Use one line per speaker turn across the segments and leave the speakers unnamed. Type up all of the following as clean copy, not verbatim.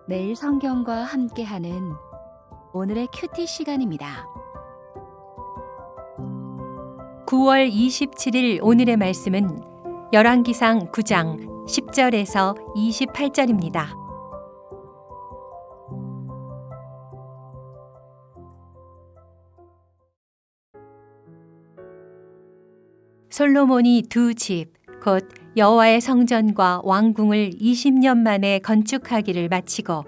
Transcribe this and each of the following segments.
매일 성경과 함께하는 오늘의 큐티 시간입니다.
9월 27일 오늘의 말씀은 열왕기상 9장 10절에서 28절입니다. 솔로몬이 두 집, 곧 여호와의 성전과 왕궁을 20년 만에 건축하기를 마치고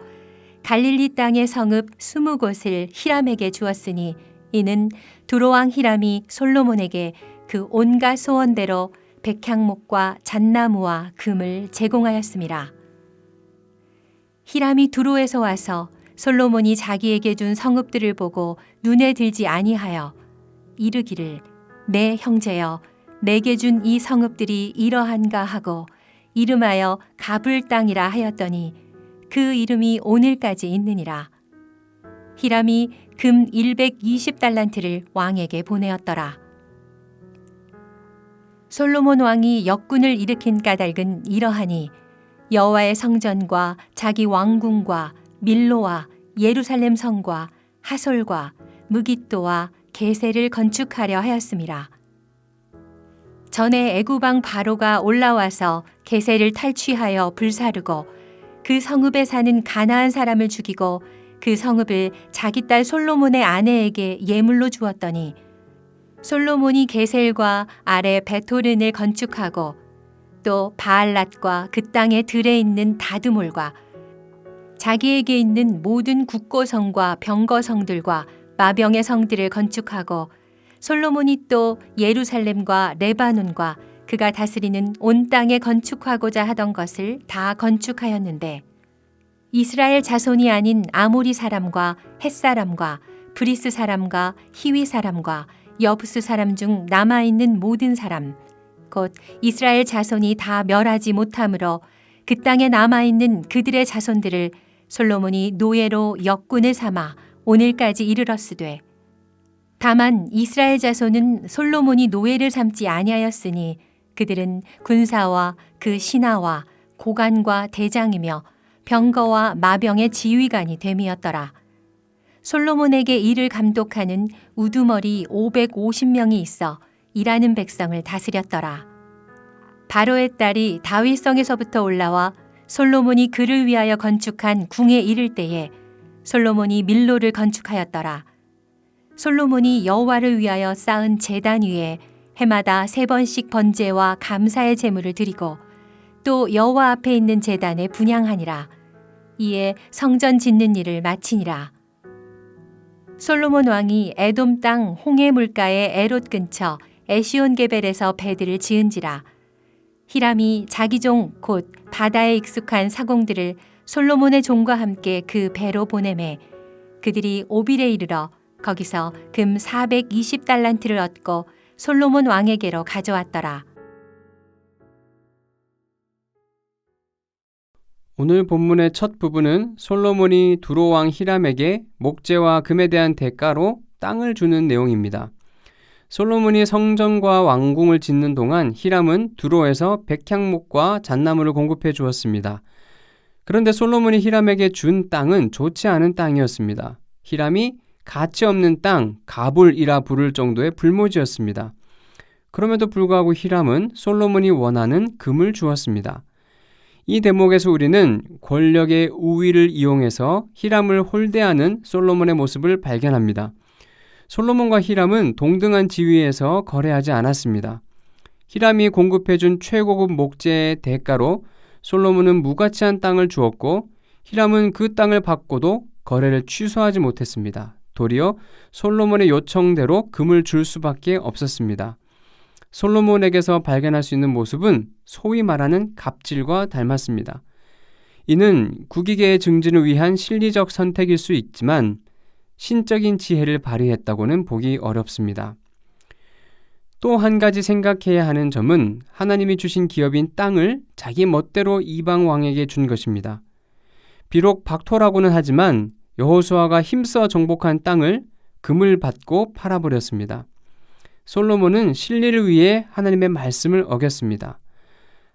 갈릴리 땅의 성읍 20곳을 히람에게 주었으니 이는 두로왕 히람이 솔로몬에게 그 온갖 소원대로 백향목과 잣나무와 금을 제공하였습니다. 히람이 두로에서 와서 솔로몬이 자기에게 준 성읍들을 보고 눈에 들지 아니하여 이르기를 내 형제여 내게 준 이 성읍들이 이러한가 하고 이름하여 가불 땅이라 하였더니 그 이름이 오늘까지 있느니라. 히람이 금 120달란트를 왕에게 보내었더라. 솔로몬 왕이 역군을 일으킨 까닭은 이러하니 여호와의 성전과 자기 왕궁과 밀로와 예루살렘 성과 하솔과 무깃도와 게셀을 건축하려 하였음이라. 전에 애굽왕 바로가 올라와서 게셀을 탈취하여 불사르고 그 성읍에 사는 가나안 사람을 죽이고 그 성읍을 자기 딸 솔로몬의 아내에게 예물로 주었더니 솔로몬이 게셀과 아래 베토른을 건축하고 또 바알랏과 그 땅의 들에 있는 다드몰과 자기에게 있는 모든 국고성과 병거성들과 마병의 성들을 건축하고 솔로몬이 또 예루살렘과 레바논과 그가 다스리는 온 땅에 건축하고자 하던 것을 다 건축하였는데 이스라엘 자손이 아닌 아모리 사람과 헷 사람과 브리스 사람과 히위 사람과 여부스 사람 중 남아있는 모든 사람 곧 이스라엘 자손이 다 멸하지 못하므로 그 땅에 남아있는 그들의 자손들을 솔로몬이 노예로 역군을 삼아 오늘까지 이르렀으되 다만 이스라엘 자손은 솔로몬이 노예를 삼지 아니하였으니 그들은 군사와 그 신하와 고관과 대장이며 병거와 마병의 지휘관이 됨이었더라. 솔로몬에게 이를 감독하는 우두머리 550명이 있어 일하는 백성을 다스렸더라. 바로의 딸이 다윗성에서부터 올라와 솔로몬이 그를 위하여 건축한 궁에 이를 때에 솔로몬이 밀로를 건축하였더라. 솔로몬이 여호와를 위하여 쌓은 제단 위에 해마다 3번씩 번제와 감사의 제물을 드리고 또 여호와 앞에 있는 제단에 분향하니라. 이에 성전 짓는 일을 마치니라. 솔로몬 왕이 에돔 땅 홍해 물가의 에롯 근처 에시온게벨에서 배들을 지은지라. 히람이 자기 종 곧 바다에 익숙한 사공들을 솔로몬의 종과 함께 그 배로 보내매 그들이 오빌에 이르러 거기서 금 420달란트를 얻고 솔로몬 왕에게로 가져왔더라.
오늘 본문의 첫 부분은 솔로몬이 두로왕 히람에게 목재와 금에 대한 대가로 땅을 주는 내용입니다. 솔로몬이 성전과 왕궁을 짓는 동안 히람은 두로에서 백향목과 잣나무를 공급해 주었습니다. 그런데 솔로몬이 히람에게 준 땅은 좋지 않은 땅이었습니다. 히람이 가치 없는 땅, 가불이라 부를 정도의 불모지였습니다. 그럼에도 불구하고 히람은 솔로몬이 원하는 금을 주었습니다. 이 대목에서 우리는 권력의 우위를 이용해서 히람을 홀대하는 솔로몬의 모습을 발견합니다. 솔로몬과 히람은 동등한 지위에서 거래하지 않았습니다. 히람이 공급해준 최고급 목재의 대가로 솔로몬은 무가치한 땅을 주었고 히람은 그 땅을 받고도 거래를 취소하지 못했습니다. 도리어 솔로몬의 요청대로 금을 줄 수밖에 없었습니다. 솔로몬에게서 발견할 수 있는 모습은 소위 말하는 갑질과 닮았습니다. 이는 국익의 증진을 위한 실리적 선택일 수 있지만 신적인 지혜를 발휘했다고는 보기 어렵습니다. 또 한 가지 생각해야 하는 점은 하나님이 주신 기업인 땅을 자기 멋대로 이방 왕에게 준 것입니다. 비록 박토라고는 하지만 여호수아가 힘써 정복한 땅을 금을 받고 팔아버렸습니다. 솔로몬은 진리를 위해 하나님의 말씀을 어겼습니다.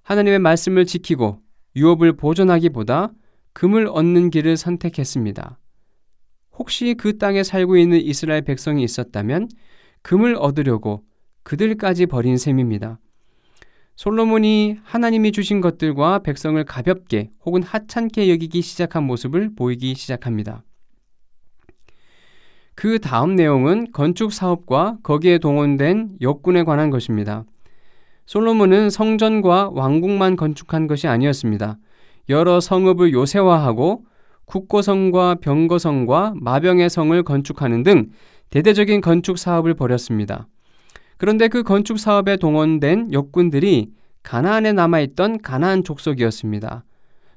하나님의 말씀을 지키고 유업을 보존하기보다 금을 얻는 길을 선택했습니다. 혹시 그 땅에 살고 있는 이스라엘 백성이 있었다면 금을 얻으려고 그들까지 버린 셈입니다. 솔로몬이 하나님이 주신 것들과 백성을 가볍게 혹은 하찮게 여기기 시작한 모습을 보이기 시작합니다. 그 다음 내용은 건축 사업과 거기에 동원된 역군에 관한 것입니다. 솔로몬은 성전과 왕궁만 건축한 것이 아니었습니다. 여러 성읍을 요새화하고 국고성과 병거성과 마병의 성을 건축하는 등 대대적인 건축 사업을 벌였습니다. 그런데 그 건축 사업에 동원된 역군들이 가나안에 남아있던 가나안 족속이었습니다.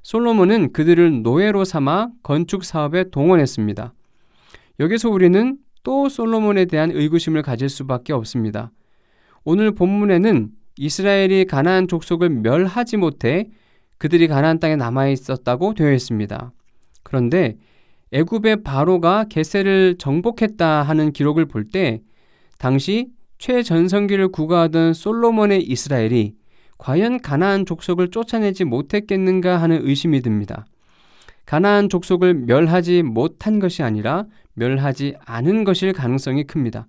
솔로몬은 그들을 노예로 삼아 건축 사업에 동원했습니다. 여기서 우리는 또 솔로몬에 대한 의구심을 가질 수밖에 없습니다. 오늘 본문에는 이스라엘이 가나안 족속을 멸하지 못해 그들이 가나안 땅에 남아있었다고 되어 있습니다. 그런데 애굽의 바로가 겟셀을 정복했다 하는 기록을 볼 때 당시 최전성기를 구가하던 솔로몬의 이스라엘이 과연 가나안 족속을 쫓아내지 못했겠는가 하는 의심이 듭니다. 가나안 족속을 멸하지 못한 것이 아니라 멸하지 않은 것일 가능성이 큽니다.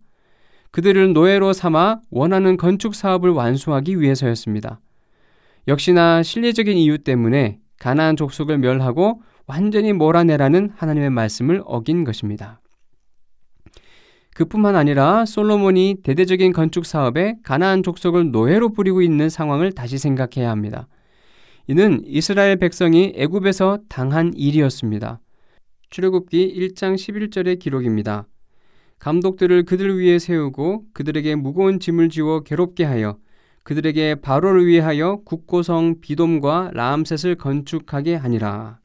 그들을 노예로 삼아 원하는 건축 사업을 완수하기 위해서였습니다. 역시나 실리적인 이유 때문에 가나안 족속을 멸하고 완전히 몰아내라는 하나님의 말씀을 어긴 것입니다. 그뿐만 아니라 솔로몬이 대대적인 건축 사업에 가나안 족속을 노예로 부리고 있는 상황을 다시 생각해야 합니다. 이는 이스라엘 백성이 애굽에서 당한 일이었습니다. 출애굽기 1장 11절의 기록입니다. 감독들을 그들 위에 세우고 그들에게 무거운 짐을 지워 괴롭게 하여 그들에게 바로를 위하여 국고성 비돔과 라암셋을 건축하게 하니라.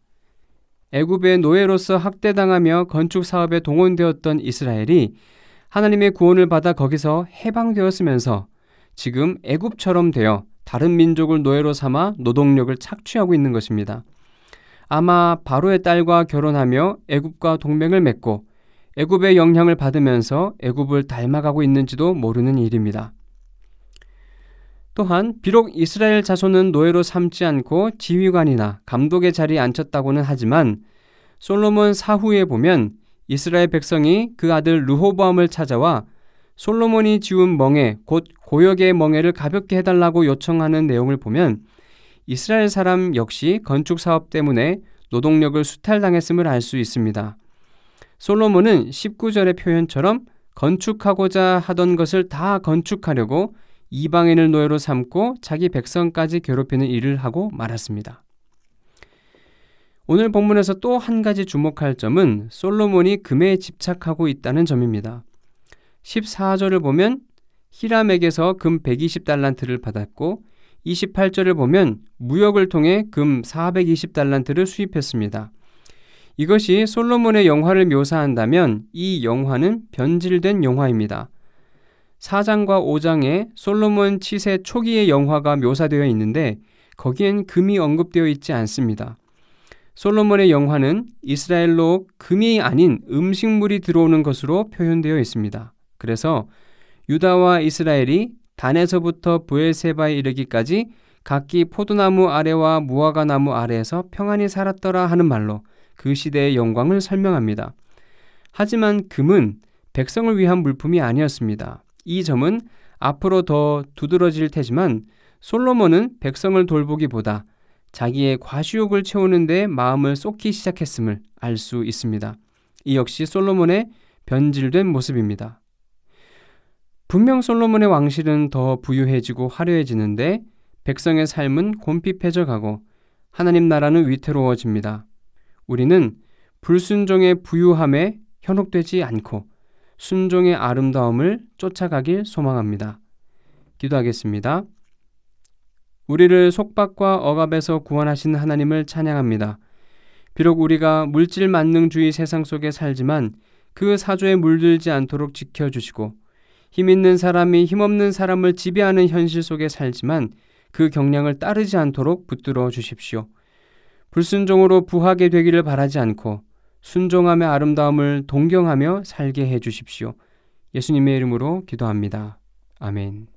애굽의 노예로서 학대당하며 건축 사업에 동원되었던 이스라엘이 하나님의 구원을 받아 거기서 해방되었으면서 지금 애굽처럼 되어 다른 민족을 노예로 삼아 노동력을 착취하고 있는 것입니다. 아마 바로의 딸과 결혼하며 애굽과 동맹을 맺고 애굽의 영향을 받으면서 애굽을 닮아가고 있는지도 모르는 일입니다. 또한 비록 이스라엘 자손은 노예로 삼지 않고 지휘관이나 감독의 자리에 앉혔다고는 하지만 솔로몬 사후에 보면 이스라엘 백성이 그 아들 르호보암을 찾아와 솔로몬이 지은 멍에 곧 고역의 멍에를 가볍게 해달라고 요청하는 내용을 보면 이스라엘 사람 역시 건축 사업 때문에 노동력을 수탈당했음을 알 수 있습니다. 솔로몬은 19절의 표현처럼 건축하고자 하던 것을 다 건축하려고 이방인을 노예로 삼고 자기 백성까지 괴롭히는 일을 하고 말았습니다. 오늘 본문에서 또 한 가지 주목할 점은 솔로몬이 금에 집착하고 있다는 점입니다. 14절을 보면 히람에게서 금 120달란트를 받았고 28절을 보면 무역을 통해 금 420달란트를 수입했습니다. 이것이 솔로몬의 영화를 묘사한다면 이 영화는 변질된 영화입니다. 4장과 5장에 솔로몬 치세 초기의 영화가 묘사되어 있는데 거기엔 금이 언급되어 있지 않습니다. 솔로몬의 영화는 이스라엘로 금이 아닌 음식물이 들어오는 것으로 표현되어 있습니다. 그래서 유다와 이스라엘이 단에서부터 브엘세바에 이르기까지 각기 포도나무 아래와 무화과 나무 아래에서 평안히 살았더라 하는 말로 그 시대의 영광을 설명합니다. 하지만 금은 백성을 위한 물품이 아니었습니다. 이 점은 앞으로 더 두드러질 테지만 솔로몬은 백성을 돌보기보다 자기의 과시욕을 채우는 데 마음을 쏟기 시작했음을 알 수 있습니다. 이 역시 솔로몬의 변질된 모습입니다. 분명 솔로몬의 왕실은 더 부유해지고 화려해지는데 백성의 삶은 곰핍해져 가고 하나님 나라는 위태로워집니다. 우리는 불순종의 부유함에 현혹되지 않고 순종의 아름다움을 쫓아가길 소망합니다. 기도하겠습니다. 우리를 속박과 억압에서 구원하신 하나님을 찬양합니다. 비록 우리가 물질 만능주의 세상 속에 살지만 그 사조에 물들지 않도록 지켜주시고 힘 있는 사람이 힘없는 사람을 지배하는 현실 속에 살지만 그 경량을 따르지 않도록 붙들어 주십시오. 불순종으로 부하게 되기를 바라지 않고 순종함의 아름다움을 동경하며 살게 해 주십시오. 예수님의 이름으로 기도합니다. 아멘.